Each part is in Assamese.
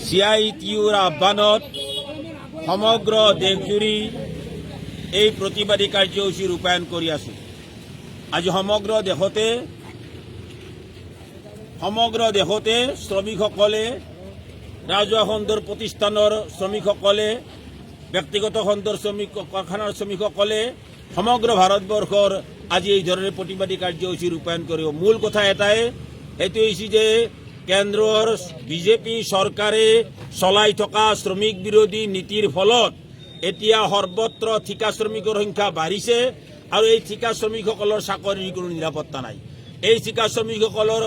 CITUৰ আহ্বানত সমগ্ৰ দেশজুৰি এই প্ৰতিবাদী কাৰ্যসূচী ৰূপায়ণ কৰি আছো। আজি সমগ্ৰ দেশতে শ্ৰমিকসকলে, ৰাজহুৱা খণ্ডৰ প্ৰতিষ্ঠানৰ শ্ৰমিকসকলে, ব্যক্তিগত খণ্ডৰ শ্ৰমিক, কাৰখানাৰ শ্ৰমিকসকলে সমগ্ৰ ভাৰতবৰ্ষৰ আজি এই ধৰণে প্ৰতিবাদী কাৰ্যসূচী ৰূপায়ণ কৰিব। মূল কথা এটাই, সেইটো হৈছে যে কেন্দ্ৰৰ বিজেপি চৰকাৰে চলাই থকা শ্ৰমিক বিৰোধী নীতিৰ ফলত এতিয়া সৰ্বত্ৰ ঠিকা শ্ৰমিকৰ সংখ্যা বাঢ়িছে আৰু এই ঠিকা শ্ৰমিকসকলৰ চাকৰিৰ কোনো নিৰাপত্তা নাই। এই ঠিকা শ্ৰমিকসকলৰ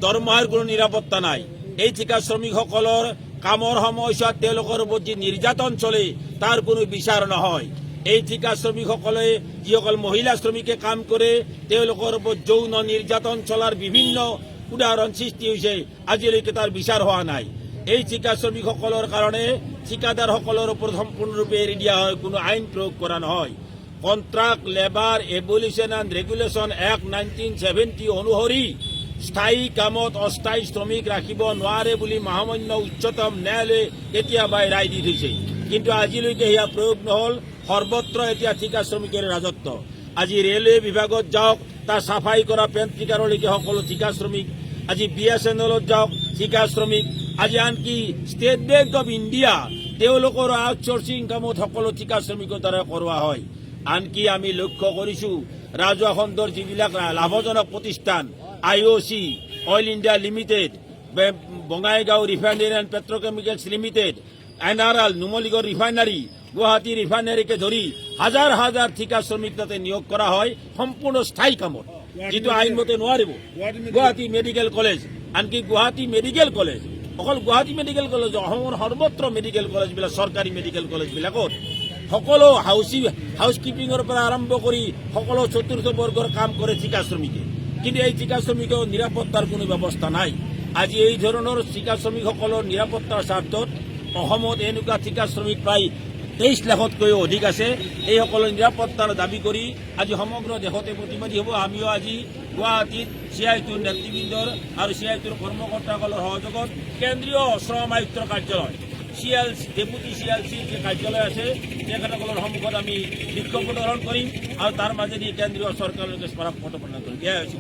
দৰমহাৰ কোনো নিৰাপত্তা নাই। এই ঠিকা শ্ৰমিকসকলৰ কামৰ সময়ছোৱাত তেওঁলোকৰ ওপৰত যি নিৰ্যাতন চলে তাৰ কোনো বিচাৰ নহয়। এই ঠিকা শ্ৰমিকসকলে যিসকল মহিলা শ্ৰমিকে কাম কৰে তেওঁলোকৰ ওপৰত যৌন নিৰ্যাতন চলাৰ বিভিন্ন উদাহৰণ সৃষ্টি হৈছে, আজিলৈকে তাৰ বিচাৰ হোৱা নাই। এই ঠিকা শ্ৰমিকসকলৰ কাৰণে ঠিকাদাৰসকলৰ ওপৰত সম্পূৰ্ণৰূপে এৰি দিয়া হয়, কোনো আইন প্ৰয়োগ কৰা নহয়। Contract labour abolition and regulation act 1970 অনুসৰি স্থায়ী কামত অস্থায়ী শ্ৰমিক ৰাখিব নোৱাৰে বুলি মহামান্য উচ্চতম ন্যায়ালয়ে কেতিয়াবাই ৰায় দি থৈছে, কিন্তু আজিলৈকে সেয়া প্ৰয়োগ নহল। সৰ্বত্ৰ এতিয়া ঠিকা শ্ৰমিকৰ ৰাজত্ব। আজি ৰেলৱে বিভাগত যাওক, তাৰ চাফাই কৰা পেণ্ট্ৰিকাৰলৈকে সকলো ঠিকা শ্ৰমিক। আজি BSNLত যাওক, ঠিকা শ্ৰমিক। আজি আনকি ষ্টেট বেংক অৱ ইণ্ডিয়া তেওঁলোকৰ আউটচোৰ্চিং কামত সকলো ঠিকা শ্ৰমিকৰ দ্বাৰা কৰোৱা হয়। আনকি আমি লক্ষ্য কৰিছোঁ ৰাজহুৱা খণ্ডৰ যিবিলাক লাভজনক প্ৰতিষ্ঠান, IOC, oil India limited, Bongaigaon refinery and petrochemicals limited, NRL, Numaligarh refinery, Guwahati ৰিফাইনাৰীকে ধৰি হাজাৰ হাজাৰ ঠিকা শ্ৰমিক তাতে নিয়োগ কৰা হয় সম্পূৰ্ণ স্থায়ী কামত, যিটো আইনমতে নোৱাৰিব। গুৱাহাটী মেডিকেল কলেজ, আনকি গুৱাহাটী মেডিকেল কলেজ, অকল গুৱাহাটী মেডিকেল কলেজ, অসমৰ সৰ্বত্ৰ মেডিকেল কলেজবিলাক, চৰকাৰী মেডিকেল কলেজবিলাকত সকলো হাউচকিপিঙৰ পৰা আৰম্ভ কৰি সকলো চতুৰ্থ বৰ্গৰ কাম কৰে ঠিকা শ্ৰমিকে, কিন্তু এই ঠিকা শ্ৰমিকৰ নিৰাপত্তাৰ কোনো ব্যৱস্থা নাই। আজি এই ধৰণৰ ঠিকা শ্ৰমিকসকলৰ নিৰাপত্তাৰ স্বাৰ্থত অসমত এনেকুৱা ঠিকা শ্ৰমিক প্ৰায় 23 লাখতকৈও অধিক আছে। এইসকলৰ নিৰাপত্তাৰ দাবী কৰি আজি সমগ্ৰ দেশতে প্ৰতিবাদী হ'ব। আমিও আজি গুৱাহাটীত CITUৰ নেতৃবৃন্দৰ আৰু CITUৰ কৰ্মকৰ্তাসকলৰ সহযোগত কেন্দ্ৰীয় শ্ৰম আয়ুক্তৰ কাৰ্যালয়, ডেপুটি CLC যে কাৰ্যালয় আছে তেখেতসকলৰ সন্মুখত আমি বিক্ষোভ প্ৰদৰ্শন কৰিম আৰু তাৰ মাজেদি কেন্দ্ৰীয় চৰকাৰলৈকে স্মাৰক পত্ৰ প্ৰদান কৰিম। এয়াই হৈছে